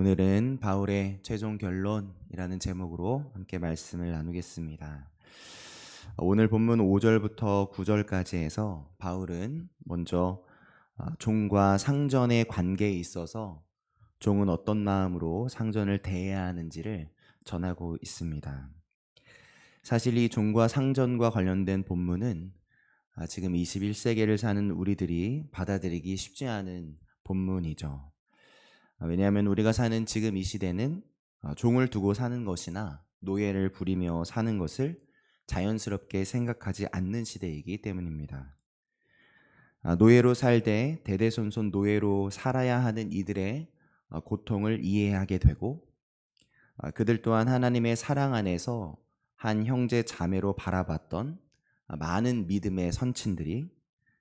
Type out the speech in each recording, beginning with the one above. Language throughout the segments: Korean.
오늘은 바울의 최종 결론이라는 제목으로 함께 말씀을 나누겠습니다. 오늘 본문 5절부터 9절까지 해서 바울은 먼저 종과 상전의 관계에 있어서 종은 어떤 마음으로 상전을 대해야 하는지를 전하고 있습니다. 사실 이 종과 상전과 관련된 본문은 지금 21세기를 사는 우리들이 받아들이기 쉽지 않은 본문이죠. 왜냐하면 우리가 사는 지금 이 시대는 종을 두고 사는 것이나 노예를 부리며 사는 것을 자연스럽게 생각하지 않는 시대이기 때문입니다. 노예로 살되 대대손손 노예로 살아야 하는 이들의 고통을 이해하게 되고, 그들 또한 하나님의 사랑 안에서 한 형제 자매로 바라봤던 많은 믿음의 선친들이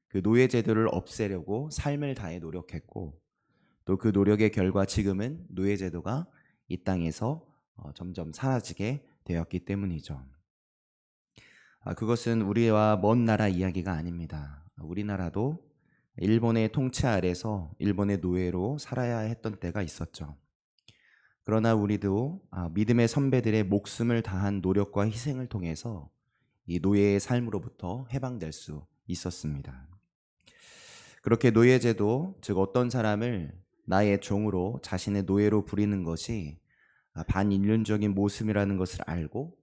그 노예 제도를 없애려고 삶을 다해 노력했고, 또 그 노력의 결과 지금은 노예 제도가 이 땅에서 점점 사라지게 되었기 때문이죠. 그것은 우리와 먼 나라 이야기가 아닙니다. 우리나라도 일본의 통치 아래서 일본의 노예로 살아야 했던 때가 있었죠. 그러나 우리도 믿음의 선배들의 목숨을 다한 노력과 희생을 통해서 이 노예의 삶으로부터 해방될 수 있었습니다. 그렇게 노예제도, 즉 어떤 사람을 나의 종으로 자신의 노예로 부리는 것이 반인륜적인 모습이라는 것을 알고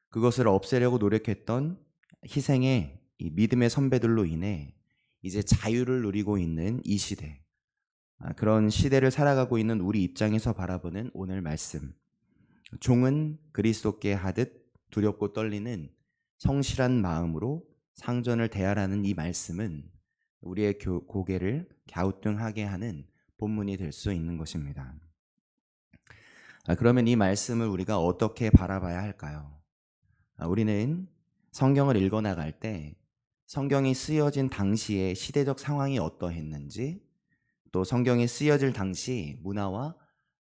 그것을 없애려고 노력했던 희생의 이 믿음의 선배들로 인해 이제 자유를 누리고 있는 이 시대, 그런 시대를 살아가고 있는 우리 입장에서 바라보는 오늘 말씀, 종은 그리스도께 하듯 두렵고 떨리는 성실한 마음으로 상전을 대하라는 이 말씀은 우리의 고개를 갸우뚱하게 하는 본문이 될 수 있는 것입니다. 그러면 이 말씀을 우리가 어떻게 바라봐야 할까요? 우리는 성경을 읽어나갈 때 성경이 쓰여진 당시의 시대적 상황이 어떠했는지, 또 성경이 쓰여질 당시 문화와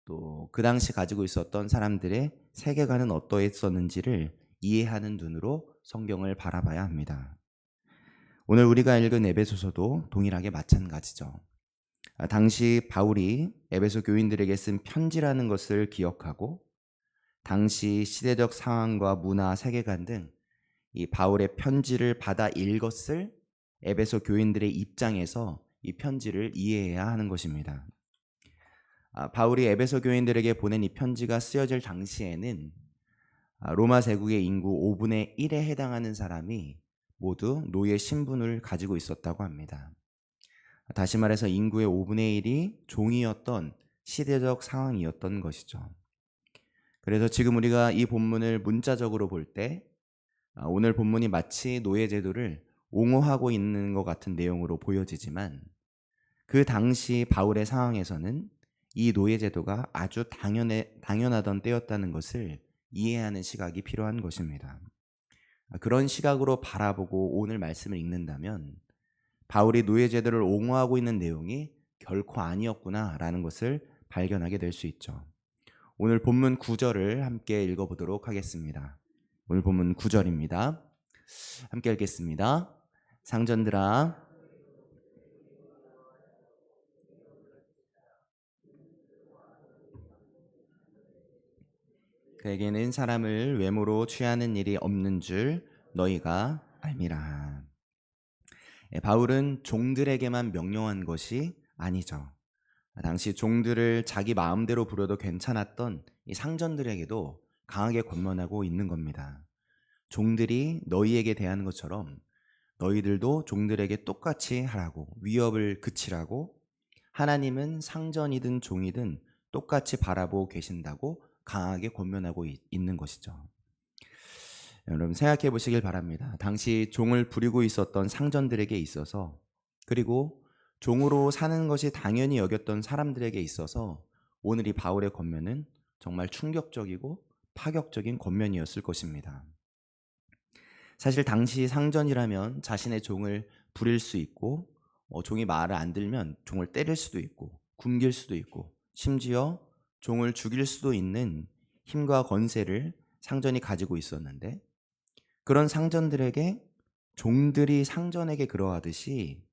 또 그 당시 가지고 있었던 사람들의 세계관은 어떠했었는지를 이해하는 눈으로 성경을 바라봐야 합니다. 오늘 우리가 읽은 에베소서도 동일하게 마찬가지죠. 당시 바울이 에베소 교인들에게 쓴 편지라는 것을 기억하고 당시 시대적 상황과 문화, 세계관 등 이 바울의 편지를 받아 읽었을 에베소 교인들의 입장에서 이 편지를 이해해야 하는 것입니다. 바울이 에베소 교인들에게 보낸 이 편지가 쓰여질 당시에는 로마 제국의 인구 5분의 1에 해당하는 사람이 모두 노예 신분을 가지고 있었다고 합니다. 다시 말해서 인구의 5분의 1이 종이었던 시대적 상황이었던 것이죠. 그래서 지금 우리가 이 본문을 문자적으로 볼 때 오늘 본문이 마치 노예 제도를 옹호하고 있는 것 같은 내용으로 보여지지만, 그 당시 바울의 상황에서는 이 노예 제도가 아주 당연하던 때였다는 것을 이해하는 시각이 필요한 것입니다. 그런 시각으로 바라보고 오늘 말씀을 읽는다면 바울이 노예 제도를 옹호하고 있는 내용이 결코 아니었구나라는 것을 발견하게 될 수 있죠. 오늘 본문 9절을 함께 읽어보도록 하겠습니다. 오늘 본문 9절입니다. 함께 읽겠습니다. 상전들아, 그에게는 사람을 외모로 취하는 일이 없는 줄 너희가 알미라. 바울은 종들에게만 명령한 것이 아니죠. 당시 종들을 자기 마음대로 부려도 괜찮았던 이 상전들에게도 강하게 권면하고 있는 겁니다. 종들이 너희에게 대하는 것처럼 너희들도 종들에게 똑같이 하라고, 위협을 그치라고, 하나님은 상전이든 종이든 똑같이 바라보고 계신다고 강하게 권면하고 있는 것이죠. 여러분 생각해 보시길 바랍니다. 당시 종을 부리고 있었던 상전들에게 있어서, 그리고 종으로 사는 것이 당연히 여겼던 사람들에게 있어서 오늘 이 바울의 권면은 정말 충격적이고 파격적인 권면이었을 것입니다. 사실 당시 상전이라면 자신의 종을 부릴 수 있고, 종이 말을 안 들면 종을 때릴 수도 있고 굶길 수도 있고 심지어 종을 죽일 수도 있는 힘과 권세를 상전이 가지고 있었는데, 그런 상전들에게 종들이 상전에게 그러하듯이,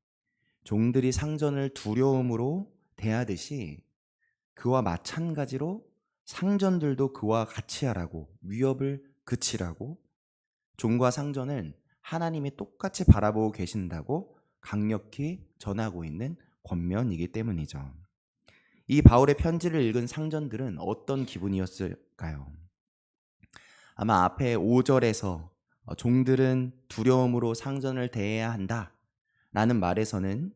종들이 상전을 두려움으로 대하듯이 그와 마찬가지로 상전들도 그와 같이 하라고, 위협을 그치라고, 종과 상전을 하나님이 똑같이 바라보고 계신다고 강력히 전하고 있는 권면이기 때문이죠. 이 바울의 편지를 읽은 상전들은 어떤 기분이었을까요? 아마 앞에 5절에서 종들은 두려움으로 상전을 대해야 한다 라는 말에서는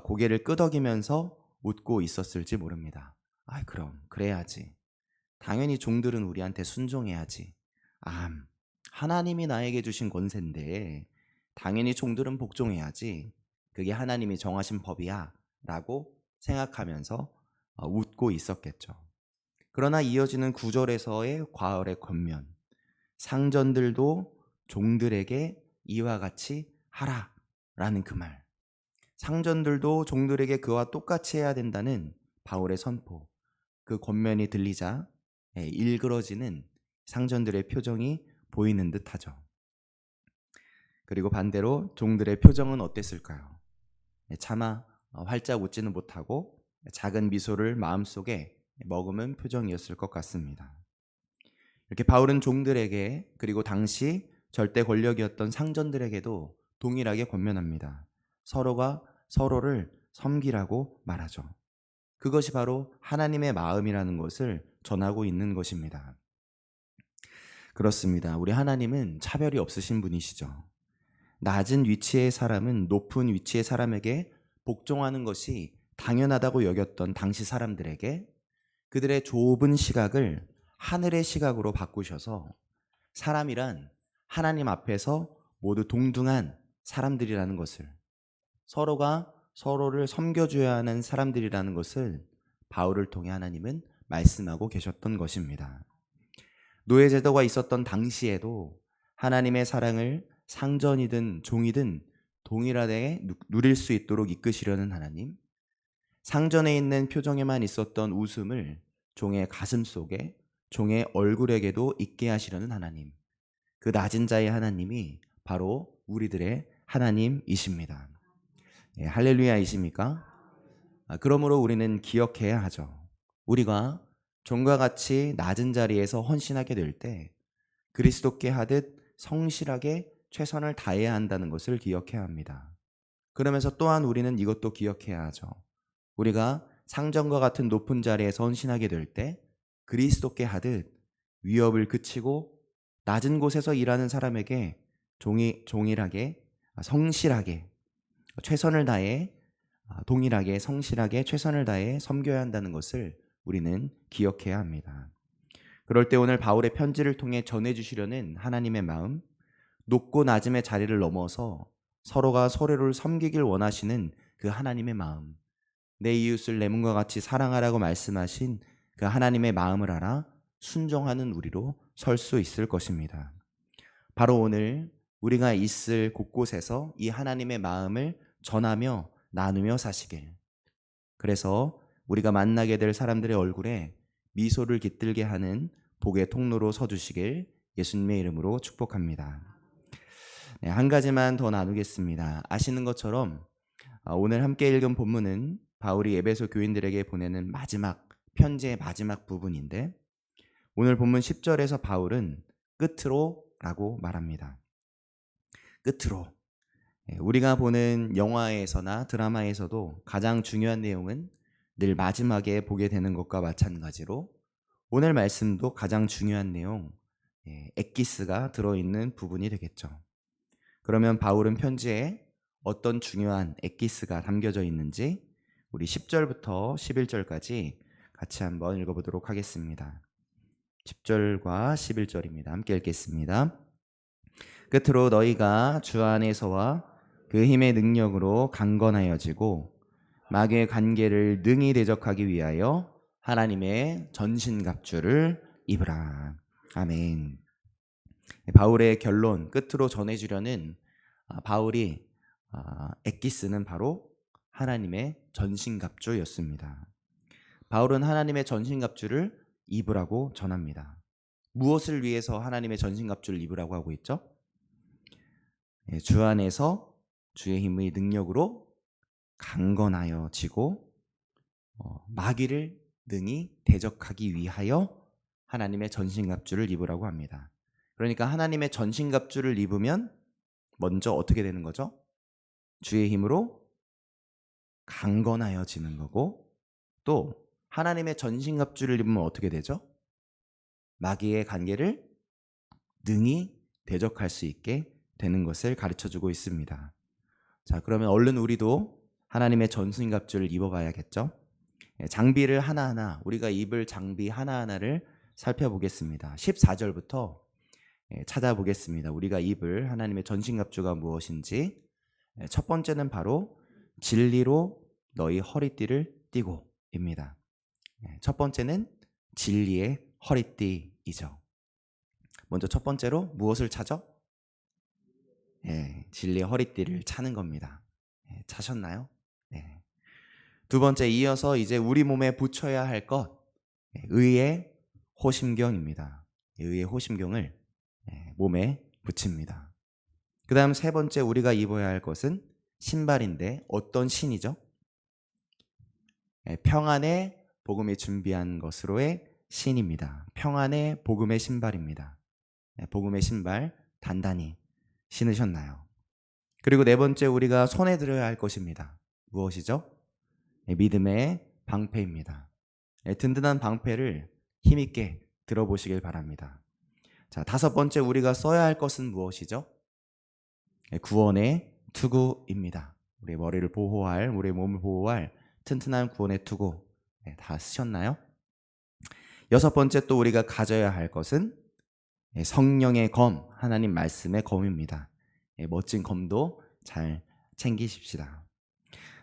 고개를 끄덕이면서 웃고 있었을지 모릅니다. 그럼 그래야지. 당연히 종들은 우리한테 순종해야지. 하나님이 나에게 주신 권세인데 당연히 종들은 복종해야지. 그게 하나님이 정하신 법이야 라고 생각하면서 웃고 있었겠죠. 그러나 이어지는 9절에서의 과언의 권면, 상전들도 종들에게 이와 같이 하라 라는 그 말, 상전들도 종들에게 그와 똑같이 해야 된다는 바울의 선포, 그 권면이 들리자 일그러지는 상전들의 표정이 보이는 듯하죠. 그리고 반대로 종들의 표정은 어땠을까요? 차마 활짝 웃지는 못하고 작은 미소를 마음속에 머금은 표정이었을 것 같습니다. 이렇게 바울은 종들에게, 그리고 당시 절대 권력이었던 상전들에게도 동일하게 권면합니다. 서로가 서로를 섬기라고 말하죠. 그것이 바로 하나님의 마음이라는 것을 전하고 있는 것입니다. 그렇습니다. 우리 하나님은 차별이 없으신 분이시죠. 낮은 위치의 사람은 높은 위치의 사람에게 복종하는 것이 당연하다고 여겼던 당시 사람들에게 그들의 좁은 시각을 하늘의 시각으로 바꾸셔서 사람이란 하나님 앞에서 모두 동등한 사람들이라는 것을, 서로가 서로를 섬겨줘야 하는 사람들이라는 것을 바울을 통해 하나님은 말씀하고 계셨던 것입니다. 노예제도가 있었던 당시에도 하나님의 사랑을 상전이든 종이든 동일하게 누릴 수 있도록 이끄시려는 하나님, 상전에 있는 표정에만 있었던 웃음을 종의 가슴 속에, 종의 얼굴에게도 있게 하시려는 하나님, 그 낮은 자의 하나님이 바로 우리들의 하나님이십니다. 할렐루야이십니까? 그러므로 우리는 기억해야 하죠. 우리가 종과 같이 낮은 자리에서 헌신하게 될 때 그리스도께 하듯 성실하게 최선을 다해야 한다는 것을 기억해야 합니다. 그러면서 또한 우리는 이것도 기억해야 하죠. 우리가 상전과 같은 높은 자리에서 헌신하게 될 때 그리스도께 하듯 위협을 그치고 낮은 곳에서 일하는 사람에게 동일하게 성실하게 최선을 다해, 동일하게 성실하게 최선을 다해 섬겨야 한다는 것을 우리는 기억해야 합니다. 그럴 때 오늘 바울의 편지를 통해 전해주시려는 하나님의 마음, 높고 낮음의 자리를 넘어서 서로가 서로를 섬기길 원하시는 그 하나님의 마음, 내 이웃을 내 몸과 같이 사랑하라고 말씀하신 그 하나님의 마음을 알아 순종하는 우리로 설 수 있을 것입니다. 바로 오늘 우리가 있을 곳곳에서 이 하나님의 마음을 전하며 나누며 사시길, 그래서 우리가 만나게 될 사람들의 얼굴에 미소를 깃들게 하는 복의 통로로 서주시길 예수님의 이름으로 축복합니다. 한 가지만 더 나누겠습니다. 아시는 것처럼 오늘 함께 읽은 본문은 바울이 에베소 교인들에게 보내는 마지막 편지의 마지막 부분인데, 오늘 본문 10절에서 바울은 끝으로 라고 말합니다. 끝으로. 우리가 보는 영화에서나 드라마에서도 가장 중요한 내용은 늘 마지막에 보게 되는 것과 마찬가지로 오늘 말씀도 가장 중요한 내용, 엑기스가 들어있는 부분이 되겠죠. 그러면 바울은 편지에 어떤 중요한 엑기스가 담겨져 있는지 우리 10절부터 11절까지 같이 한번 읽어보도록 하겠습니다. 10절과 11절입니다. 함께 읽겠습니다. 끝으로 너희가 주 안에서와 그 힘의 능력으로 강건하여지고 마귀의 관계를 능히 대적하기 위하여 하나님의 전신갑주를 입으라. 아멘. 바울의 결론, 끝으로 전해주려는 바울이 엑기스는 바로 하나님의 전신갑주였습니다. 바울은 하나님의 전신갑주를 입으라고 전합니다. 무엇을 위해서 하나님의 전신갑주를 입으라고 하고 있죠? 주 안에서 주의 힘의 능력으로 강건하여지고 마귀를 능히 대적하기 위하여 하나님의 전신갑주를 입으라고 합니다. 그러니까 하나님의 전신갑주를 입으면 먼저 어떻게 되는 거죠? 주의 힘으로 강건하여지는 거고, 또 하나님의 전신갑주를 입으면 어떻게 되죠? 마귀의 관계를 능히 대적할 수 있게 되는 것을 가르쳐주고 있습니다. 자, 그러면 얼른 우리도 하나님의 전신갑주를 입어봐야겠죠? 장비를 하나하나, 우리가 입을 장비 하나하나를 살펴보겠습니다. 14절부터 찾아보겠습니다. 우리가 입을 하나님의 전신갑주가 무엇인지. 첫 번째는 바로 진리로 너희 허리띠를 띠고 입니다. 첫 번째는 진리의 허리띠이죠. 먼저 첫 번째로 무엇을 차죠? 진리의 허리띠를 차는 겁니다. 차셨나요? 네. 두 번째, 이어서 이제 우리 몸에 붙여야 할 것, 의의 호심경입니다. 의의 호심경을 몸에 붙입니다. 그 다음 세 번째, 우리가 입어야 할 것은 신발인데 어떤 신이죠? 평안의 복음이 준비한 것으로의 신입니다. 평안의 복음의 신발입니다. 복음의 신발 단단히 신으셨나요? 그리고 네 번째, 우리가 손에 들어야 할 것입니다. 무엇이죠? 믿음의 방패입니다. 든든한 방패를 힘있게 들어보시길 바랍니다. 자, 다섯 번째, 우리가 써야 할 것은 무엇이죠? 구원의 투구입니다. 우리 머리를 보호할, 우리 몸을 보호할 튼튼한 구원의 투구, 다 쓰셨나요? 여섯 번째, 또 우리가 가져야 할 것은 성령의 검, 하나님 말씀의 검입니다. 멋진 검도 잘 챙기십시다.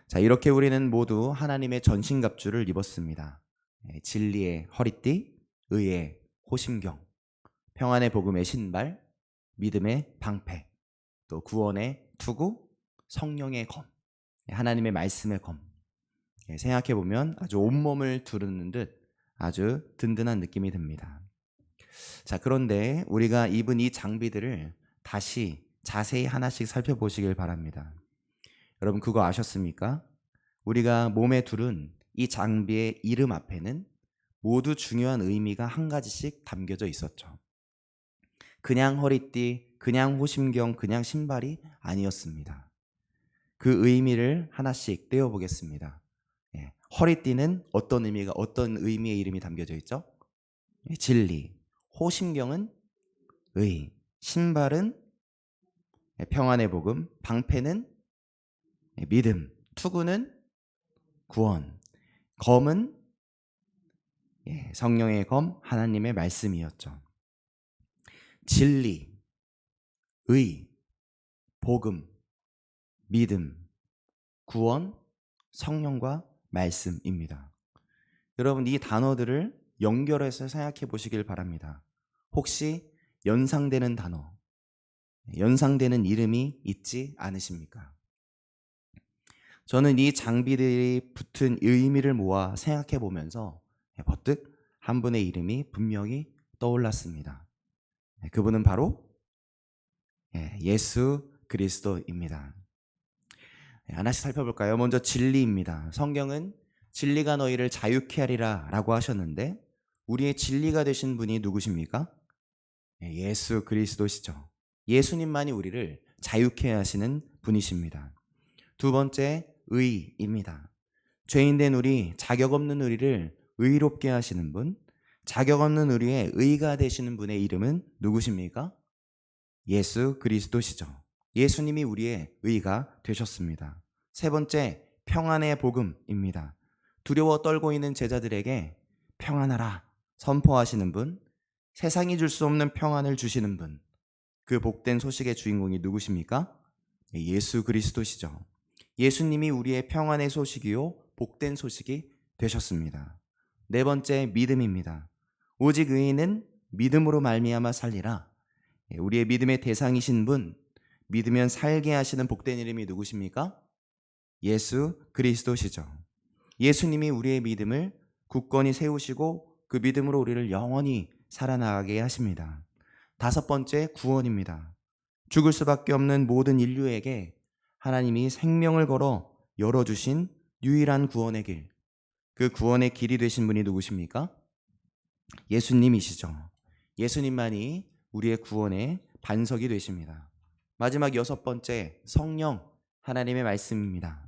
자, 이렇게 우리는 모두 하나님의 전신갑주를 입었습니다. 진리의 허리띠, 의의 호심경, 평안의 복음의 신발, 믿음의 방패, 또 구원의 투구, 성령의 검, 하나님의 말씀의 검. 생각해보면 아주 온몸을 두르는 듯 아주 든든한 느낌이 듭니다. 자, 그런데 우리가 입은 이 장비들을 다시 자세히 하나씩 살펴보시길 바랍니다. 여러분, 그거 아셨습니까? 우리가 몸에 두른 이 장비의 이름 앞에는 모두 중요한 의미가 한 가지씩 담겨져 있었죠. 그냥 허리띠, 그냥 호심경, 그냥 신발이 아니었습니다. 그 의미를 하나씩 떼어보겠습니다. 허리띠는 어떤 의미가, 어떤 의미의 이름이 담겨져 있죠? 진리. 호심경은 의. 신발은 평안의 복음. 방패는 믿음. 투구는 구원. 검은 성령의 검, 하나님의 말씀이었죠. 진리, 의, 복음, 믿음, 구원, 성령과 말씀입니다. 여러분, 이 단어들을 연결해서 생각해 보시길 바랍니다. 혹시 연상되는 단어, 연상되는 이름이 있지 않으십니까? 저는 이 장비들이 붙은 의미를 모아 생각해 보면서 버뜩 한 분의 이름이 분명히 떠올랐습니다. 그분은 바로 예수 그리스도입니다. 하나씩 살펴볼까요? 먼저 진리입니다. 성경은 진리가 너희를 자유케 하리라 라고 하셨는데, 우리의 진리가 되신 분이 누구십니까? 예수 그리스도시죠. 예수님만이 우리를 자유케 하시는 분이십니다. 두 번째, 의입니다. 죄인된 우리, 자격 없는 우리를 의롭게 하시는 분, 자격 없는 우리의 의가 되시는 분의 이름은 누구십니까? 예수 그리스도시죠. 예수님이 우리의 의가 되셨습니다. 세 번째, 평안의 복음입니다. 두려워 떨고 있는 제자들에게 평안하라 선포하시는 분, 세상이 줄 수 없는 평안을 주시는 분, 그 복된 소식의 주인공이 누구십니까? 예수 그리스도시죠. 예수님이 우리의 평안의 소식이요 복된 소식이 되셨습니다. 네 번째, 믿음입니다. 오직 의인은 믿음으로 말미암아 살리라. 우리의 믿음의 대상이신 분, 믿으면 살게 하시는 복된 이름이 누구십니까? 예수 그리스도시죠. 예수님이 우리의 믿음을 굳건히 세우시고 그 믿음으로 우리를 영원히 살아나가게 하십니다. 다섯 번째, 구원입니다. 죽을 수밖에 없는 모든 인류에게 하나님이 생명을 걸어 열어주신 유일한 구원의 길, 그 구원의 길이 되신 분이 누구십니까? 예수님이시죠. 예수님만이 우리의 구원의 반석이 되십니다. 마지막 여섯 번째, 성령, 하나님의 말씀입니다.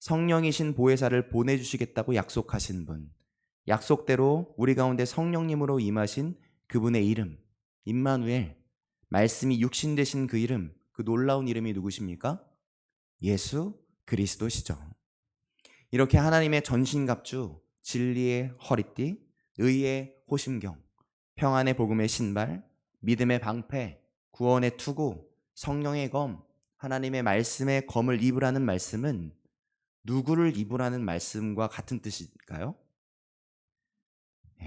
성령이신 보혜사를 보내주시겠다고 약속하신 분, 약속대로 우리 가운데 성령님으로 임하신 그분의 이름, 임마누엘, 말씀이 육신 되신 그 이름, 그 놀라운 이름이 누구십니까? 예수 그리스도시죠. 이렇게 하나님의 전신갑주, 진리의 허리띠, 의의 호심경, 평안의 복음의 신발, 믿음의 방패, 구원의 투구, 성령의 검, 하나님의 말씀의 검을 입으라는 말씀은 누구를 입으라는 말씀과 같은 뜻일까요?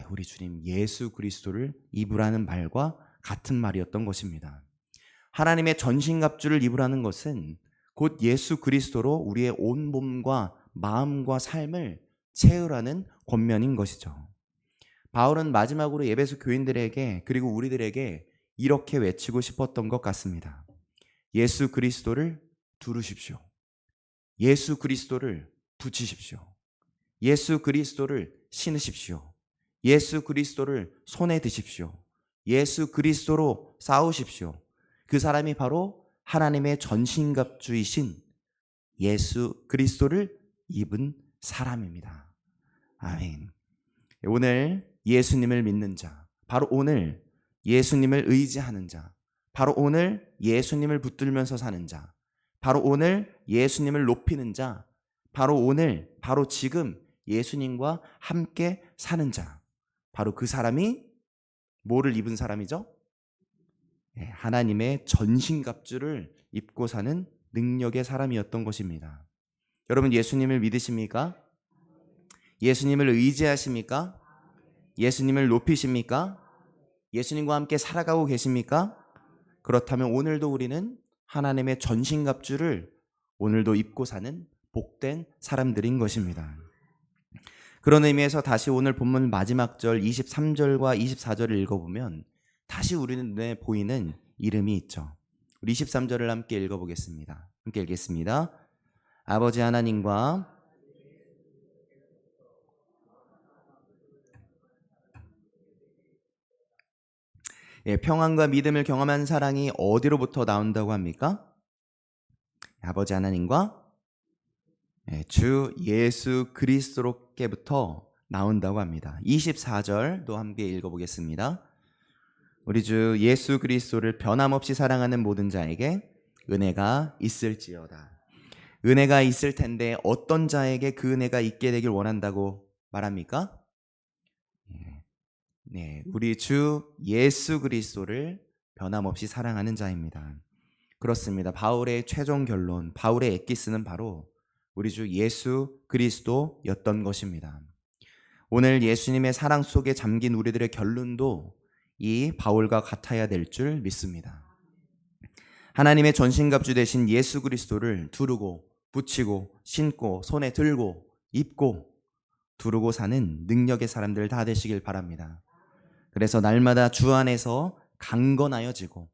우리 주님 예수 그리스도를 입으라는 말과 같은 말이었던 것입니다. 하나님의 전신갑주를 입으라는 것은 곧 예수 그리스도로 우리의 온 몸과 마음과 삶을 채우라는 권면인 것이죠. 바울은 마지막으로 에베소 교인들에게 그리고 우리들에게 이렇게 외치고 싶었던 것 같습니다. 예수 그리스도를 두르십시오. 예수 그리스도를 붙이십시오. 예수 그리스도를 신으십시오. 예수 그리스도를 손에 드십시오. 예수 그리스도로 싸우십시오. 그 사람이 바로 하나님의 전신갑주이신 예수 그리스도를 입은 사람입니다. 아멘. 오늘 예수님을 믿는 자, 바로 오늘 예수님을 의지하는 자, 바로 오늘 예수님을 붙들면서 사는 자, 바로 오늘 예수님을 높이는 자, 바로 오늘, 바로 지금 예수님과 함께 사는 자, 바로 그 사람이 뭐를 입은 사람이죠? 하나님의 전신갑주를 입고 사는 능력의 사람이었던 것입니다. 여러분 예수님을 믿으십니까? 예수님을 의지하십니까? 예수님을 높이십니까? 예수님과 함께 살아가고 계십니까? 그렇다면 오늘도 우리는 하나님의 전신갑주를 오늘도 입고 사는 복된 사람들인 것입니다. 그런 의미에서 다시 오늘 본문 마지막 절 23절과 24절을 읽어보면 다시 우리는 눈에 보이는 이름이 있죠. 우리 23절을 함께 읽어보겠습니다. 함께 읽겠습니다. 아버지 하나님과 평안과 믿음을 경험한 사랑이 어디로부터 나온다고 합니까? 아버지 하나님과 주 예수 그리스도로부터 나온다고 합니다. 24절도 함께 읽어보겠습니다. 우리 주 예수 그리스도를 변함없이 사랑하는 모든 자에게 은혜가 있을지어다. 은혜가 있을 텐데 어떤 자에게 그 은혜가 있게 되길 원한다고 말합니까? 우리 주 예수 그리스도를 변함없이 사랑하는 자입니다. 그렇습니다. 바울의 최종 결론, 바울의 엑기스는 바로 우리 주 예수 그리스도였던 것입니다. 오늘 예수님의 사랑 속에 잠긴 우리들의 결론도 이 바울과 같아야 될 줄 믿습니다. 하나님의 전신갑주 되신 예수 그리스도를 두르고 붙이고 신고 손에 들고 입고 두르고 사는 능력의 사람들 다 되시길 바랍니다. 그래서 날마다 주 안에서 강건하여지고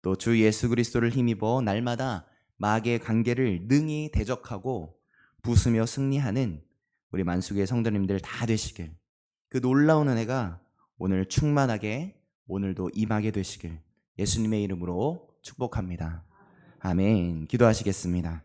또 주 예수 그리스도를 힘입어 날마다 마귀의 관계를 능히 대적하고 부수며 승리하는 우리 만수교의 성도님들 다 되시길, 그 놀라운 은혜가 오늘 충만하게 오늘도 임하게 되시길 예수님의 이름으로 축복합니다. 아멘. 기도하시겠습니다.